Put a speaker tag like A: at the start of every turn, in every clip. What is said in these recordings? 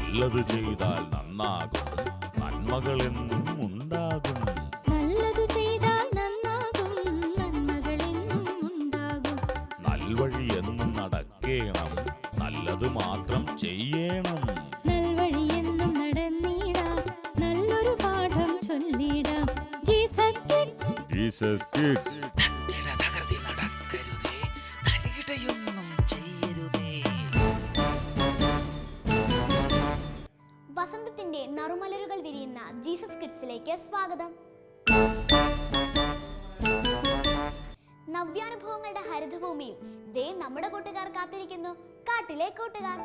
A: നല്ലത് ചെയ്താൽ നന്നാകും, നന്മകൾ എന്നും ഉണ്ടാകും.
B: നല്ലത് ചെയ്താൽ നന്നാകും, നന്മകൾ എന്നും ഉണ്ടാകും.
A: നൽവഴി എന്നും നടക്കേണം, നല്ലത് മാത്രം ചെയ്യണം.
B: നൽവഴി എന്നും നടന്നിടാം, നല്ലൊരു പാഠം ചൊല്ലിടാം. Jesus kids,
C: Jesus kids.
D: വസന്തത്തിന്റെ നറുമലരുകൾ വിരിയുന്ന ജീസസ് കിഡ്സിലേക്ക് സ്വാഗതം. നവ്യാനുഭവങ്ങളുടെ ഹരിതഭൂമിയിൽ ദേ നമ്മുടെ കൂട്ടുകാർ കാത്തിരിക്കുന്നു. കാട്ടിലെ കൂട്ടുകാർ.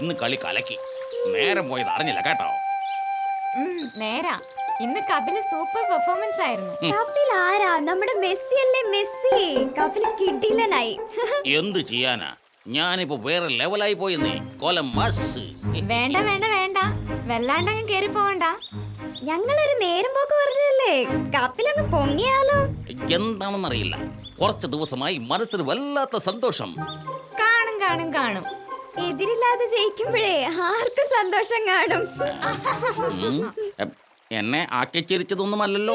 E: ഇന്ന് കളി കലക്കി. നേരം പോയത് അറിഞ്ഞില്ല കേട്ടോ.
F: നേരാ, ഇന്ന് കപില് സൂപ്പർ പെർഫോമൻസ് ആയിരുന്നു.
G: കപിൽ ആരാ? നമ്മുടെ മെസ്സി അല്ലേ, മെസ്സി. കപിൽ കിടിലനായി.
E: എന്ത് ചെയ്യാനാ, ഞാനിപ്പോ വേറെ ലെവലായി പോയെന്നേ. കൊലം മസ്.
F: വേണ്ട വേണ്ട വേണ്ട, വെല്ലാണ്ടങ്ങ് കേറി പോവണ്ട.
G: ഞങ്ങളൊരു നേരം പോക്ക് പറഞ്ഞതല്ലേ, കപിലങ്ങ് പൊങ്ങിയാലോ?
E: എന്താണെന്നറിയില്ല, കുറച്ച് ദിവസമായി മനസ്സിന് വല്ലാത്ത സന്തോഷം.
F: കാണും കാണും കാണും.
G: എതിരില്ലാതെ ജയിക്കുമ്പോഴേ ആർക്കും സന്തോഷം കാണും.
E: എന്നെ ആക്കിച്ചിരിച്ചതൊന്നുമല്ലല്ലോ.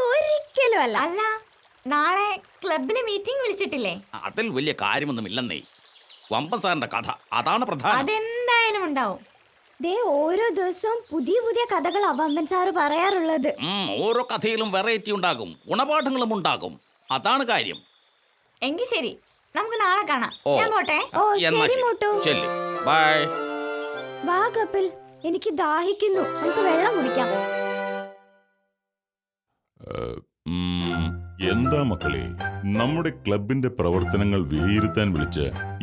G: ഒരിക്കലും അല്ല.
F: അല്ല, നാളെ ക്ലബില് മീറ്റിംഗ് വിളിച്ചിട്ടില്ലേ?
E: അതിൽ വലിയ കാര്യമൊന്നുമില്ലെന്നേ. വമ്പൻ സാറിന്റെ കഥ അതാണ് പ്രധാനം.
F: അതെന്തായാലും ഉണ്ടാവും.
G: ദേ ഓരോ ദിവസവും പുതിയ പുതിയ കഥകൾ വമ്പൻ സാറ് പറയാറുള്ളത്.
E: ഓരോ കഥയിലും വെറൈറ്റി ഉണ്ടാകും, ഗുണപാഠങ്ങളും ഉണ്ടാകും. അതാണ് കാര്യം.
F: എങ്കിൽ ശരി, നമുക്ക് നാളെ കാണാം. ഞാൻ പോട്ടെ.
G: ഓ ശരി മോട്ടു.
E: ബൈ.
G: വാ കപിൽ, എനിക്ക് ദാഹിക്കുന്നു. നമുക്ക് വെള്ളം കുടിക്കാം.
C: എന്താ മക്കളെ, നമ്മുടെ ക്ലബിന്റെ പ്രവർത്തനങ്ങൾ വിലയിരുത്താൻ വിളിച്ച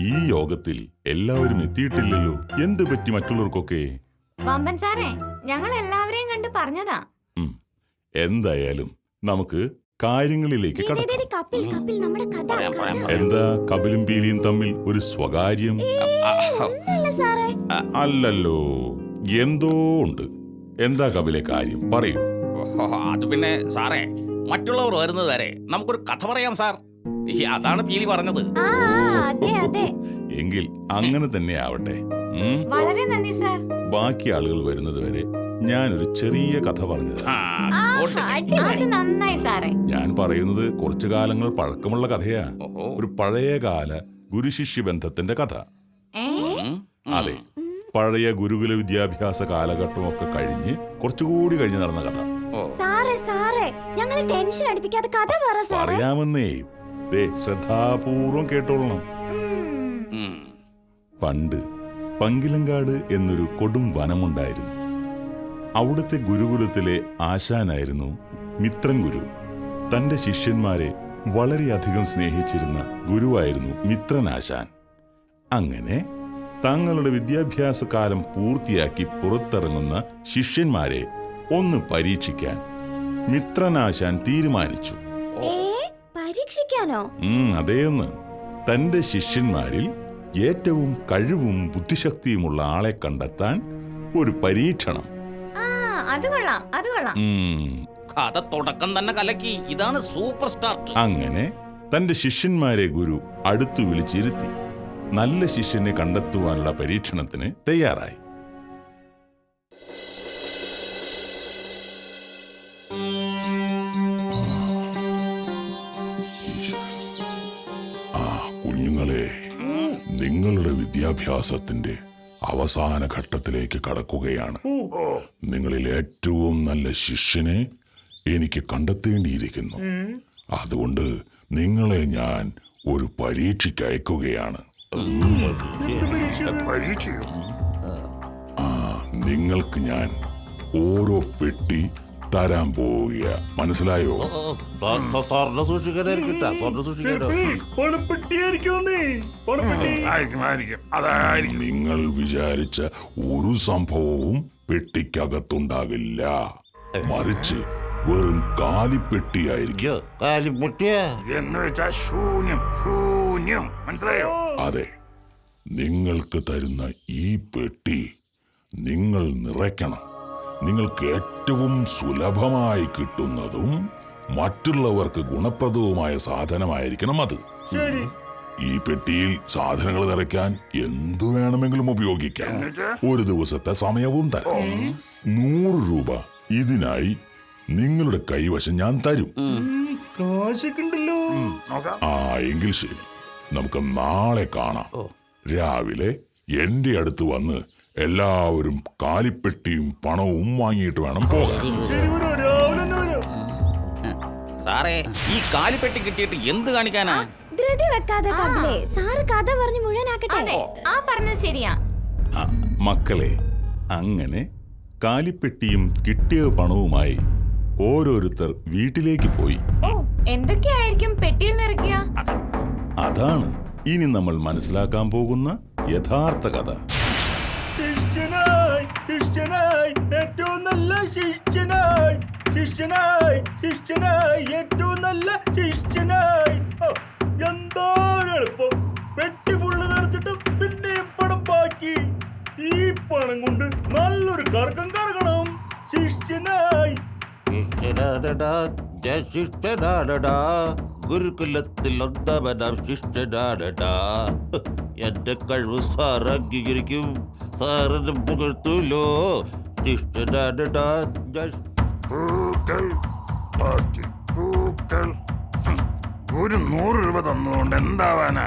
C: ഈ യോഗത്തിൽ എല്ലാവരും എത്തിയിട്ടില്ലല്ലോ. എന്ത് പറ്റി മറ്റുള്ളവർക്കൊക്കെ?
F: വമ്പൻ സാറേ, ഞങ്ങൾ എല്ലാവരെയും കണ്ട് പറഞ്ഞതാ.
C: എന്തായാലും നമുക്ക് കാര്യങ്ങളിലേക്ക് കടക്കാം.
G: കപിൽ, കപിൽ, നമ്മുടെ കഥ.
C: എന്താ കപിലും പീലിയും തമ്മിൽ ഒരു സ്വകാര്യം? അല്ലല്ലോ, എന്തോ ഉണ്ട്. എന്താ കപിലെ കാര്യം, പറയൂ.
E: അത് പിന്നെ സാറേ, മറ്റുള്ളവർ വരുന്നത് വരെ നമുക്കൊരു കഥ പറയാം സാർ. അതാണ് പീലി പറഞ്ഞത്.
C: എങ്കിൽ അങ്ങനെ തന്നെ ആവട്ടെ.
F: വളരെ നന്ദി സാർ.
C: ബാക്കി ആളുകൾ വരുന്നത് വരെ ഞാനൊരു ചെറിയ കഥ പറഞ്ഞത്.
F: നന്നായി സാറേ.
C: ഞാൻ പറയുന്നത് കുറച്ചു കാലങ്ങൾ പഴക്കമുള്ള കഥയാ. ഒരു പഴയകാല ഗുരുശിഷ്യ ബന്ധത്തിന്റെ കഥ. അതെ, പഴയ ഗുരുകുല വിദ്യാഭ്യാസ കാലഘട്ടമൊക്കെ കഴിഞ്ഞ് കുറച്ചുകൂടി കഴിഞ്ഞ് നടന്ന കഥ. പറയാമെന്നേ, ശ്രദ്ധാപൂർവം കേട്ടോളണം. പണ്ട് പങ്കിലങ്കാട് എന്നൊരു കൊടും വനമുണ്ടായിരുന്നു. അവിടുത്തെ ഗുരുകുലത്തിലെ ആശാനായിരുന്നു മിത്രൻ ഗുരു. തന്റെ ശിഷ്യന്മാരെ വളരെയധികം സ്നേഹിച്ചിരുന്ന ഗുരുവായിരുന്നു മിത്രൻ ആശാൻ. അങ്ങനെ തങ്ങളുടെ വിദ്യാഭ്യാസ കാലം പൂർത്തിയാക്കി പുറത്തിറങ്ങുന്ന ശിഷ്യന്മാരെ ഒന്ന് പരീക്ഷിക്കാൻ മിത്രനാശാൻ തീരുമാനിച്ചു.
G: പരീക്ഷിക്കാനോ?
C: അതേന്ന്. തന്റെ ശിഷ്യന്മാരിൽ ഏറ്റവും കഴിവും ബുദ്ധിശക്തിയുമുള്ള ആളെ കണ്ടെത്താൻ ഒരു പരീക്ഷണം.
F: അത് കൊള്ളാം, അത് കൊള്ളാം.
E: കഥ തുടക്കം തന്നെ കലക്കി. ഇതാണ് സൂപ്പർ സ്റ്റാർട്ട്.
C: അങ്ങനെ തന്റെ ശിഷ്യന്മാരെ ഗുരു അടുത്തു വിളിച്ചിരുത്തി നല്ല ശിഷ്യനെ കണ്ടെത്തുവാനുള്ള പരീക്ഷണത്തിന് തയ്യാറായി. കുഞ്ഞുങ്ങളെ, നിങ്ങളുടെ വിദ്യാഭ്യാസത്തിന്റെ അവസാന ഘട്ടത്തിലേക്ക് കടക്കുകയാണ്. നിങ്ങളിൽ ഏറ്റവും നല്ല ശിഷ്യനെ എനിക്ക് കണ്ടെത്തേണ്ടിയിരിക്കുന്നു. അതുകൊണ്ട് നിങ്ങളെ ഞാൻ ഒരു പരീക്ഷയ്ക്ക് അയക്കുകയാണ്. നിങ്ങൾക്ക് ഞാൻ ഓരോ പെട്ടി തരാൻ പോവുക. മനസ്സിലായോ?
H: സ്വർണ്ണ സൂക്ഷിക്കാനായിരിക്കും. സ്വർണ്ണ സൂക്ഷിക്കാനോ?
C: നിങ്ങൾ വിചാരിച്ച ഒരു സംഭവവും പെട്ടിക്കകത്തുണ്ടാകില്ല. മറിച്ച് വെറും കാലിപ്പെട്ടിയായിരിക്കും.
H: കാലിപ്പൊട്ടിയാ
I: എന്ന് വെച്ചാ ശൂന്യം ശൂന്യം. മനസ്സിലായോ?
C: അതെ, നിങ്ങൾക്ക് തരുന്ന ഈ പെട്ടി നിങ്ങൾ നിറയ്ക്കണം. നിങ്ങൾക്ക് ഏറ്റവും സുലഭമായി കിട്ടുന്നതും മറ്റുള്ളവർക്ക് ഗുണപ്രദവുമായ സാധനമായിരിക്കണം അത്. ഈ പെട്ടിയിൽ സാധനങ്ങൾ നിറയ്ക്കാൻ എന്തു വേണമെങ്കിലും ഉപയോഗിക്കാം. ഒരു ദിവസത്തെ സമയവും തരാം. 100 രൂപ ഇതിനായി നിങ്ങളുടെ കൈവശം ഞാൻ തരും. ആ, എങ്കിൽ ശരി, നമുക്ക് നാളെ കാണാം. രാവിലെ എന്റെ അടുത്ത് വന്ന് എല്ലാവരും കാലിപ്പെട്ടിയും പണവും വാങ്ങിയിട്ട് വേണം പോകാൻ.
E: സാറേ, ഈ കാലിപ്പെട്ടി കിട്ടിയിട്ട് എന്ത് കാണിക്കാനാ?
G: ധൃതി വെക്കാതെ കപിലേ, സാറ് കഥ പറഞ്ഞു മുഴുവനാക്കട്ടെ.
F: അതെ, ആ പറഞ്ഞത് ശരിയാ.
C: ആ, മക്കളെ, അങ്ങനെ കാലിപ്പെട്ടിയും കിട്ടിയ പണവുമായി ഓരോരുത്തർ വീട്ടിലേക്ക് പോയി.
F: ഓ, എന്തൊക്കെയായിരിക്കും പെട്ടിയിൽ നിറയ്ക്കുക?
C: അതാണ് ഇനി നമ്മൾ മനസ്സിലാക്കാൻ പോകുന്ന യഥാർത്ഥ കഥ.
I: ശിഷ്യനായി ഏറ്റവും നല്ല ശിഷ്യനായി, ശിഷ്യനായി ശിഷ്യനായി ഏറ്റവും നല്ല ശിഷ്യനായി. എന്താണ് എളുപ്പം? പെട്ടി ഫുള്ള് നിറച്ചിട്ട് പിന്നെയും പണം ബാക്കി. ഈ പണം കൊണ്ട് നല്ലൊരു കറക്കം കറങ്ങണം. ശിഷ്യനായി
H: ശിഷ്യനാടടാ, ഞാൻ ശിഷ്യനാടടാ, ഗുരുകുലത്തിൽ ഒന്നാമനാം ശിഷ്യനാടടാ. എന്റെ കഴിവ് സാർ അംഗീകരിക്കും. സാറിന് പുകഴ്ത്തൂലോ. ശിഷ്യനാടടാ, ഞാൻ
I: പൂക്കൾ പാറ്റി പൂക്കൾ. ഒരു 100 രൂപ തന്നതുകൊണ്ട് എന്താവാനാ?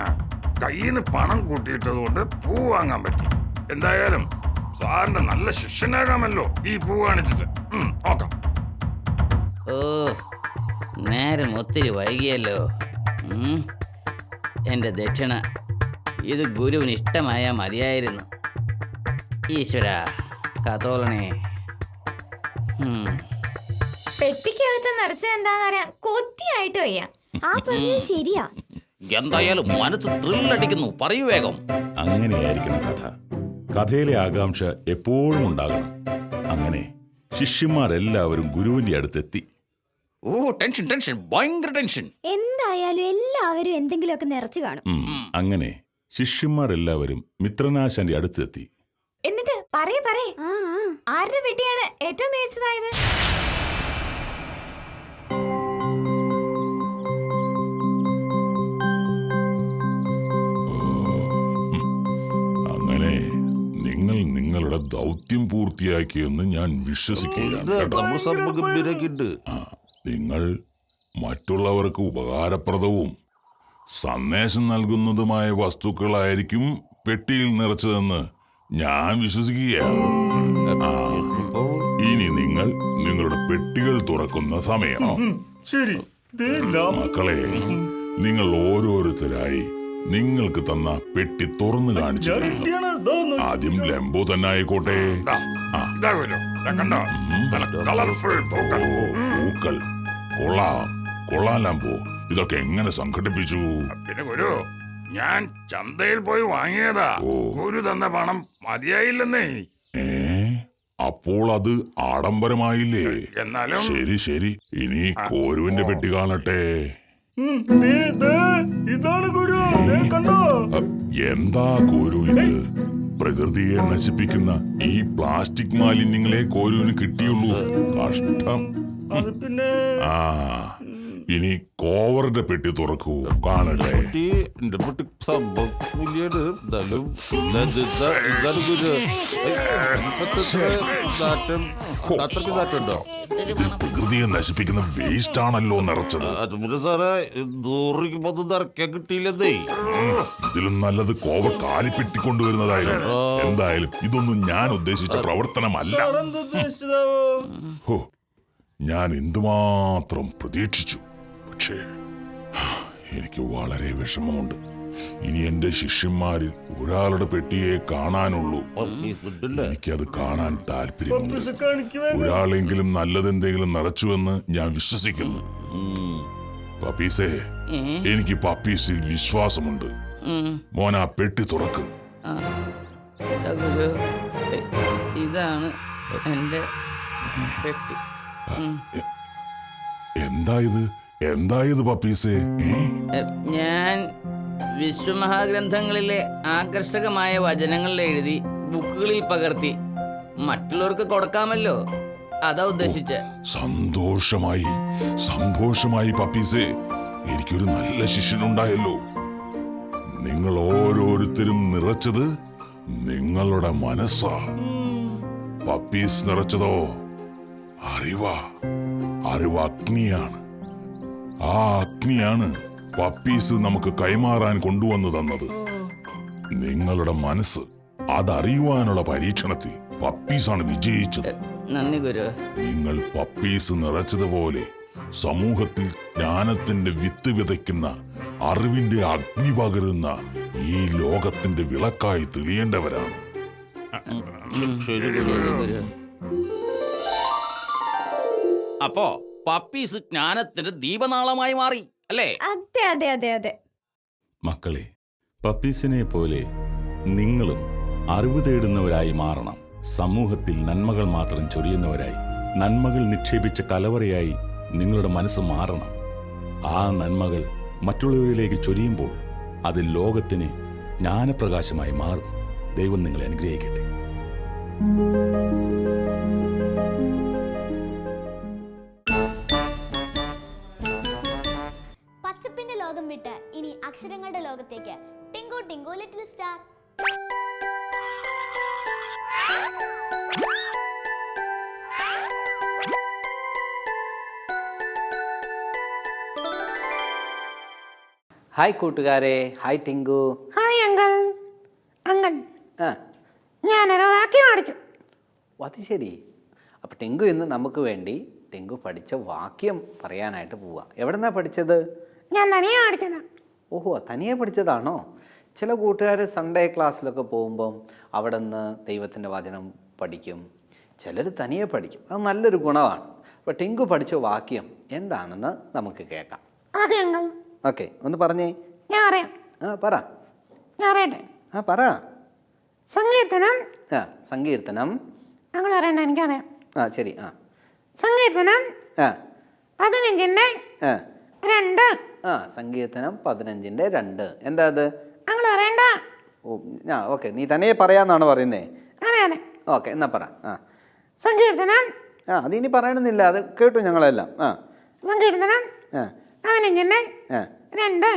I: കയ്യിൽ നിന്ന് പണം കൂട്ടിയിട്ടത് കൊണ്ട് പൂ വാങ്ങാൻ പറ്റി. എന്തായാലും സാറിന്റെ നല്ല ശിഷ്യനാകാമല്ലോ ഈ പൂ കാണിച്ചിട്ട്. നോക്കാം.
J: ഓ, നേരം ഒത്തിരി വൈകിയല്ലോ. എൻ്റെ ദക്ഷിണ ഇത് ഗുരുവിന് ഇഷ്ടമായാൽ മതിയായിരുന്നു. ഈശ്വര കാത്തോളണേ.
F: പെട്ടിക്കകത്ത് നിറച്ചത് എന്താന്നറിയാൻ കൊത്തിയായിട്ട് വയ്യ.
G: ആ പറഞ്ഞത് ശരിയാ.
E: എന്തായാലും മനസ്സ് ത്രില്ലടിക്കുന്നു. പറയൂ വേഗം.
C: അങ്ങനെയായിരിക്കണം കഥ. കഥയിലെ ആകാംക്ഷ എപ്പോഴും ഉണ്ടാകണം. അങ്ങനെ ശിഷ്യന്മാരെല്ലാവരും ഗുരുവിന്റെ അടുത്തെത്തി.
E: ഓ, ടെൻഷൻ ടെൻഷൻ, ഭയങ്കര ടെൻഷൻ.
G: എന്തായാലും എല്ലാവരും എന്തെങ്കിലുമൊക്കെ നിറച്ചു കാണും.
C: അങ്ങനെ ശിഷ്യന്മാരെല്ലാവരും മിത്രനാശാന്റെ അടുത്തെത്തി.
F: എന്നിട്ട് പറയേ
G: ആ, ആ.
F: ആരുടെ പെട്ടിയാണ് ഏറ്റവും മികച്ചതായത്?
C: അങ്ങനെ നിങ്ങൾ നിങ്ങളുടെ ദൗത്യം പൂർത്തിയാക്കിയെന്ന് ഞാൻ വിശ്വസിക്കുകയാണ് കേട്ടോ.
H: നമ്മൾ സംഭവം.
C: നിങ്ങൾ മറ്റുള്ളവർക്ക് ഉപകാരപ്രദവും സന്ദേശം നൽകുന്നതുമായ വസ്തുക്കളായിരിക്കും പെട്ടിയിൽ നിറച്ചതെന്ന് ഞാൻ വിശ്വസിക്കുകയാണ്. ഇനി നിങ്ങൾ നിങ്ങളുടെ പെട്ടികൾ തുറക്കുന്ന സമയം.
I: ശരി.
C: മക്കളെ, നിങ്ങൾ ഓരോരുത്തരായി നിങ്ങൾക്ക് തന്ന പെട്ടി തുറന്നു കാണിച്ചു. ആദ്യം ലംബോ തന്നെ ആയിക്കോട്ടെ.
I: കണ്ടോ? കളർഫുൾ പൂക്കൾ.
C: പൂക്കൾ കൊള്ളാം ലംബോ. ഇതൊക്കെ എങ്ങനെ സംഘടിപ്പിച്ചു?
I: പിന്നെ ഗുരു, ഞാൻ ചന്തയിൽ പോയി വാങ്ങിയതാ. ഗുരു തന്ന പണം മതിയായില്ലെന്നേ.
C: അപ്പോൾ അത് ആഡംബരമായില്ലേ?
I: എന്നാലും
C: ശരി. ഇനി കോരുവിന്റെ പെട്ടി കാണട്ടെ.
I: ഇതാണ് ഗുരു. കണ്ടോ?
C: എന്താ കോരു ഇത്? പ്രകൃതിയെ നശിപ്പിക്കുന്ന ഈ പ്ലാസ്റ്റിക് മാലിന്യങ്ങളെ കോരുവിന് കിട്ടിയുള്ളൂ. കഷ്ടം.
I: അത് പിന്നെ
C: ഇനി കോവറിന്റെ പെട്ടി തുറക്കൂ, കാണട്ടെ.
H: എന്റെ പെട്ടി സംഭവം വലിയത്. എന്നാലും ഇതാണ് ഗുരു. അത്രയ്ക്ക് നാട്ടുണ്ടോ?
C: പ്രകൃതിയെ നശിപ്പിക്കുന്ന വേസ്റ്റ് ആണല്ലോ നിറച്ചത്.
H: അത് പിന്നെ സാറേ 100 രൂപയ്ക്ക് മൊത്തം നിറയ്ക്കാൻ കിട്ടിയില്ലെന്നേ.
C: ഇതിലും നല്ലത് കോവർ കാലിപ്പെട്ടി കൊണ്ടുവരുന്നതായിരുന്നു. എന്തായാലും ഇതൊന്നും ഞാൻ ഉദ്ദേശിച്ച പ്രവർത്തനമല്ല. ഹോ, ഞാൻ എന്തുമാത്രം പ്രതീക്ഷിച്ചു. പക്ഷേ എനിക്ക് വളരെ വിഷമമുണ്ട്. ഇനി എന്റെ ശിഷ്യന്മാരിൽ ഒരാളുടെ പെട്ടിയെ കാണാനുള്ളൂ. എനിക്കത് കാണാൻ താല്പര്യമുണ്ട്. ഒരാളെങ്കിലും നല്ലതെന്തെങ്കിലും നിറച്ചുവെന്ന് ഞാൻ വിശ്വസിക്കുന്നു. പപ്പീസേ, എനിക്ക് പപ്പീസിൽ വിശ്വാസമുണ്ട്. മോൻ ആ പെട്ടി തുറക്ക്.
J: ഗുരു, ഇതാണ് എൻ്റെ പെട്ടി.
C: എന്തായത് പപ്പീസേ?
J: ഞാൻ വിശ്വമഹാഗ്രന്ഥങ്ങളിലെ ആകർഷകമായ വചനങ്ങൾ എഴുതി ബുക്കുകളിൽ പകർത്തി മറ്റുള്ളവർക്ക് കൊടുക്കാമല്ലോ, അതാ ഉദ്ദേശിച്ച.
C: സന്തോഷമായി പപ്പീസേ. എനിക്കൊരു നല്ല ശിഷ്യനുണ്ടായല്ലോ. നിങ്ങൾ ഓരോരുത്തരും നിറച്ചത് നിങ്ങളുടെ മനസ്സാ. പപ്പീസ് നിറച്ചതോ അറിവ് അഗ്നിയാണ്. ആ അഗ്നിയാണ് പപ്പീസ് നമുക്ക് കൈമാറാൻ കൊണ്ടുവന്നു തന്നത്. നിങ്ങളുടെ മനസ്സ് അതറിയുവാനുള്ള പരീക്ഷണത്തിൽ പപ്പീസാണ് വിജയിച്ചത്.
J: നന്ദി ഗുരു.
C: നിങ്ങൾ പപ്പീസ് നിറച്ചതുപോലെ സമൂഹത്തിൽ ജ്ഞാനത്തിന്റെ വിത്ത് വിതയ്ക്കുന്ന, അറിവിന്റെ അഗ്നി പകരുന്ന ഈ ലോകത്തിന്റെ വിളക്കായി തെളിയേണ്ടവരാണ്.
E: അപ്പോ പപ്പീസ് ജ്ഞാനത്തിന്റെ ദീപനാളമായി മാറി അല്ലേ?
G: അതെ അതെ അതെ അതെ.
A: മക്കളെ, പപ്പീസിനെ പോലെ നിങ്ങളും അറിവ് തേടുന്നവരായി മാറണം. സമൂഹത്തിൽ നന്മകൾ മാത്രം ചൊരിയുന്നവരായി, നന്മകൾ നിക്ഷേപിച്ച കലവറയായി നിങ്ങളുടെ മനസ്സ് മാറണം. ആ നന്മകൾ മറ്റുള്ളവരിലേക്ക് ചൊരിയുമ്പോൾ അത് ലോകത്തിന് ജ്ഞാനപ്രകാശമായി മാറും. ദൈവം നിങ്ങളെ അനുഗ്രഹിക്കട്ടെ.
D: പച്ചപ്പിന്റെ ലോകം വിട്ട് ഇനി അക്ഷരങ്ങളുടെ ലോകത്തേക്ക്. Tinku Tinku little star.
K: Hi കൂട്ടുകാരെ. Hi Tinku.
F: Hi uncle. Uncle,
K: ആ,
F: ഞാനൊരു വാക്യം പഠിച്ചു.
K: അത് ശരി. അപ്പം ടിങ്കു ഇന്ന് നമുക്ക് വേണ്ടി ടിങ്കു പഠിച്ച വാക്യം പറയാനായിട്ട് പോവാ. എവിടെന്നാ പഠിച്ചത്?
F: ഞാൻ തനിയെ പഠിച്ചതാ.
K: ഓഹോ, തനിയെ പഠിച്ചതാണോ? ചില കൂട്ടുകാർ സൺഡേ ക്ലാസ്സിലൊക്കെ പോകുമ്പം അവിടെ നിന്ന് ദൈവത്തിൻ്റെ വചനം പഠിക്കും. ചിലർ തനിയെ പഠിക്കും. അത് നല്ലൊരു ഗുണമാണ്. അപ്പോൾ ടിങ്കു പഠിച്ച വാക്യം എന്താണെന്ന് നമുക്ക് കേൾക്കാം.
F: Okay uncle.
K: ഓക്കെ, ഒന്ന് പറഞ്ഞേ.
F: ഞാൻ അറിയാം.
K: പറ.
F: ഞാൻ അറിയട്ടെ.
K: പറ.
F: സങ്കീർത്തനം.
K: സങ്കീർത്തനം.
F: അങ്കിൾ അറിയണ്ട, എനിക്കറിയാം.
K: ശരി.
F: സങ്കീർത്തനം 15:2.
K: സങ്കീർത്തനം 15:2. എന്താ അത്?
F: അങ്കിൾ അറിയണ്ട.
K: ഓക്കെ, നീ തന്നെ പറയാന്നാണ് പറയുന്നേ?
F: അതെ അതെ.
K: ഓക്കെ, എന്നാ പറ.
F: സങ്കീർത്തനം.
K: അതിനി പറയണമെന്നില്ല, അത് കേട്ടു ഞങ്ങളെല്ലാം.
F: സങ്കീർത്തനം 15:2.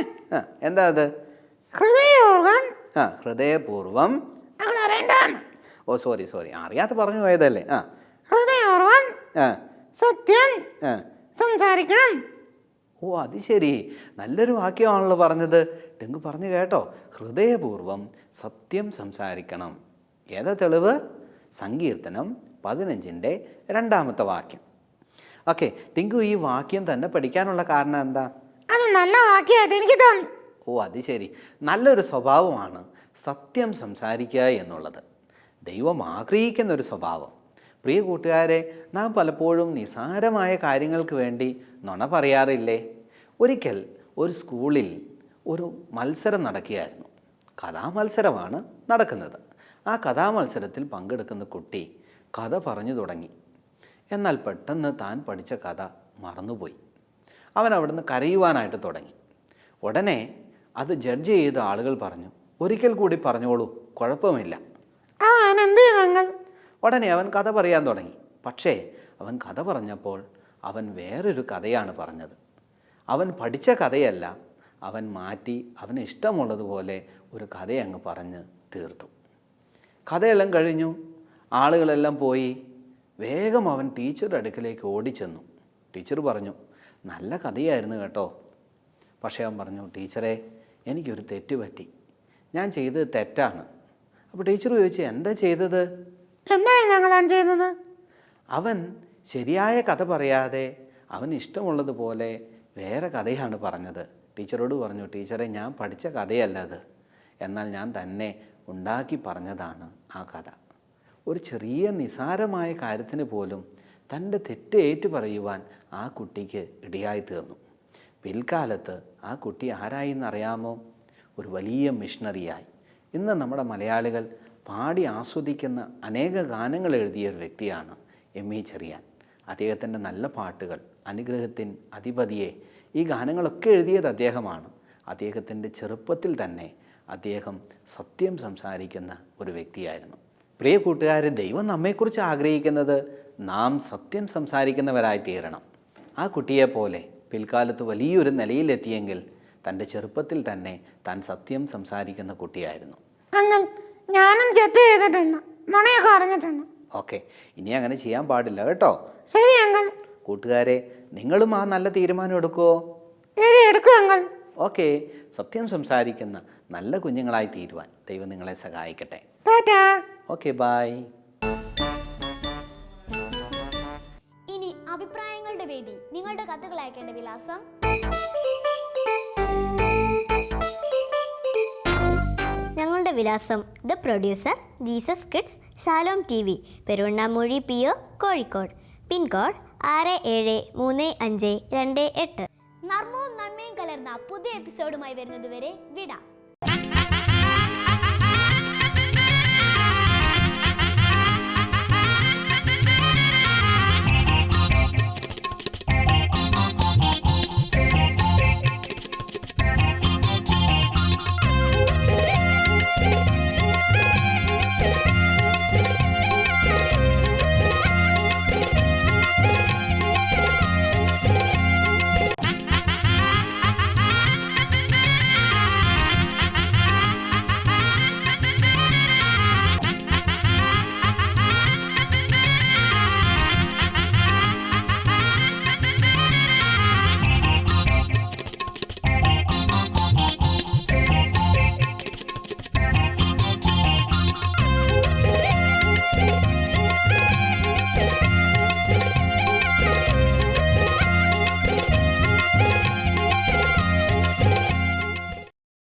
K: എന്താ അത്?
F: ഹൃദയപൂർവം.
K: ഹൃദയപൂർവം.
F: അങ്കിൾ അറിയണ്ട.
K: ഓ സോറി, അറിയാത്ത പറഞ്ഞു പോയതല്ലേ.
F: ഹൃദയപൂർവം സത്യം സംസാരിക്കണം.
K: ഓ അത് ശരി, നല്ലൊരു വാക്യമാണല്ലോ പറഞ്ഞത്. ടെങ്കു പറഞ്ഞു കേട്ടോ. ഹൃദയപൂർവം സത്യം സംസാരിക്കണം. ഏതാ തെളിവ്? സങ്കീർത്തനം 15:2 വാക്യം. ഓക്കെ, ടിങ്കു ഈ വാക്യം തന്നെ പഠിക്കാനുള്ള കാരണം എന്താ?
F: അത് നല്ല വാക്യമായിട്ട് എനിക്ക് തോന്നി.
K: ഓ അത് ശരി, നല്ലൊരു സ്വഭാവമാണ് സത്യം സംസാരിക്കുക എന്നുള്ളത്. ദൈവം ആഗ്രഹിക്കുന്ന ഒരു സ്വഭാവം. പ്രിയ കൂട്ടുകാരെ, നാം പലപ്പോഴും നിസാരമായ കാര്യങ്ങൾക്ക് വേണ്ടി നുണ പറയാറില്ലേ? ഒരിക്കൽ ഒരു സ്കൂളിൽ ഒരു മത്സരം നടക്കുകയായിരുന്നു. കഥാമത്സരമാണ് നടക്കുന്നത്. ആ കഥാമത്സരത്തിൽ പങ്കെടുക്കുന്ന കുട്ടി കഥ പറഞ്ഞു തുടങ്ങി. എന്നാൽ പെട്ടെന്ന് താൻ പഠിച്ച കഥ മറന്നുപോയി. അവൻ അവിടുന്ന് കരയുവാനായിട്ട് തുടങ്ങി. ഉടനെ അത് ജഡ്ജ് ചെയ്ത ആളുകൾ പറഞ്ഞു, ഒരിക്കൽ കൂടി പറഞ്ഞോളൂ, കുഴപ്പമില്ല. ഉടനെ അവൻ കഥ പറയാൻ തുടങ്ങി. പക്ഷേ അവൻ കഥ പറഞ്ഞപ്പോൾ അവൻ വേറൊരു കഥയാണ് പറഞ്ഞത്. അവൻ പഠിച്ച കഥയല്ല, അവൻ മാറ്റി അവന് ഇഷ്ടമുള്ളതുപോലെ ഒരു കഥയങ്ങ് പറഞ്ഞ് തീർത്തു. കഥയെല്ലാം കഴിഞ്ഞു, ആളുകളെല്ലാം പോയി. വേഗം അവൻ ടീച്ചറുടെ അടുക്കലേക്ക് ഓടിച്ചെന്നു. ടീച്ചർ പറഞ്ഞു, നല്ല കഥയായിരുന്നു കേട്ടോ. പക്ഷേ അവൻ പറഞ്ഞു, ടീച്ചറെ എനിക്കൊരു തെറ്റ് പറ്റി, ഞാൻ ചെയ്തത് തെറ്റാണ്. അപ്പോൾ ടീച്ചർ ചോദിച്ചു, എന്താ ചെയ്തത്?
L: എന്താണ് ഞങ്ങളാണ് ചെയ്തത്?
K: അവൻ ശരിയായ കഥ പറയാതെ അവന് ഇഷ്ടമുള്ളതുപോലെ വേറെ കഥയാണ് പറഞ്ഞത്. ടീച്ചറോട് പറഞ്ഞു, ടീച്ചറെ ഞാൻ പഠിച്ച കഥയല്ല അത്, എന്നാൽ ഞാൻ തന്നെ ഉണ്ടാക്കി പറഞ്ഞതാണ് ആ കഥ. ഒരു ചെറിയ നിസാരമായ കാര്യത്തിന് പോലും തൻ്റെ തെറ്റ് ഏറ്റു പറയുവാൻ ആ കുട്ടിക്ക് ഇടയായി തീർന്നു. പിൽക്കാലത്ത് ആ കുട്ടി ആരായെന്നറിയാമോ? ഒരു വലിയ മിഷണറിയായി. ഇന്ന് നമ്മുടെ മലയാളികൾ പാടി ആസ്വദിക്കുന്ന അനേക ഗാനങ്ങൾ എഴുതിയ ഒരു വ്യക്തിയാണ് എം.ഇ. ചെറിയാൻ. അദ്ദേഹത്തിൻ്റെ നല്ല പാട്ടുകൾ, അനുഗ്രഹത്തിൻ അധിപതിയെ, ഈ ഗാനങ്ങളൊക്കെ എഴുതിയത് അദ്ദേഹമാണ്. അദ്ദേഹത്തിൻ്റെ ചെറുപ്പത്തിൽ തന്നെ അദ്ദേഹം സത്യം സംസാരിക്കുന്ന ഒരു വ്യക്തിയായിരുന്നു. പ്രിയ കൂട്ടുകാരെ, ദൈവം നമ്മെക്കുറിച്ച് ആഗ്രഹിക്കുന്നത് നാം സത്യം സംസാരിക്കുന്നവരായി തീരണം. ആ കുട്ടിയെപ്പോലെ പിൽക്കാലത്ത് വലിയൊരു നിലയിലെത്തിയെങ്കിൽ തൻ്റെ ചെറുപ്പത്തിൽ തന്നെ താൻ സത്യം സംസാരിക്കുന്ന കുട്ടിയായിരുന്നു.
L: അങ്കിൾ, ഞാനും തെറ്റ് ചെയ്തിട്ടുണ്ട്, നുണയൊക്കെ അറിഞ്ഞിട്ടുണ്ട്.
K: ഓക്കെ, ഇനി അങ്ങനെ ചെയ്യാൻ പാടില്ല കേട്ടോ.
L: ശരി അങ്കിൾ.
K: കൂട്ടുകാരെ, നിങ്ങളും ആ നല്ല തീരുമാനം എടുക്കുമോ?
L: ശരി, എടുക്കും അങ്കിൾ.
K: ഓക്കെ, സത്യം സംസാരിക്കുന്ന നല്ല കുഞ്ഞുങ്ങളായി തീരുവാൻ ദൈവം നിങ്ങളെ സഹായിക്കട്ടെ.
L: ടാറ്റാ.
K: Okay, bye.
D: ഇനി അഭിപ്രായങ്ങളുടെ വേദി. നിങ്ങളുടെ കത്തുകൾ അയക്കേണ്ട വിലാസം
G: ഞങ്ങളുടെ വിലാസം: the producer, Jesus kids, Shalom TV, Peruvannamuzhi PO, Kozhikode. Pin code 673528.
D: നർമ്മവും നന്മയും കലർന്ന പുതിയ എപ്പിസോഡുമായി വരുന്നതുവരെ വിട.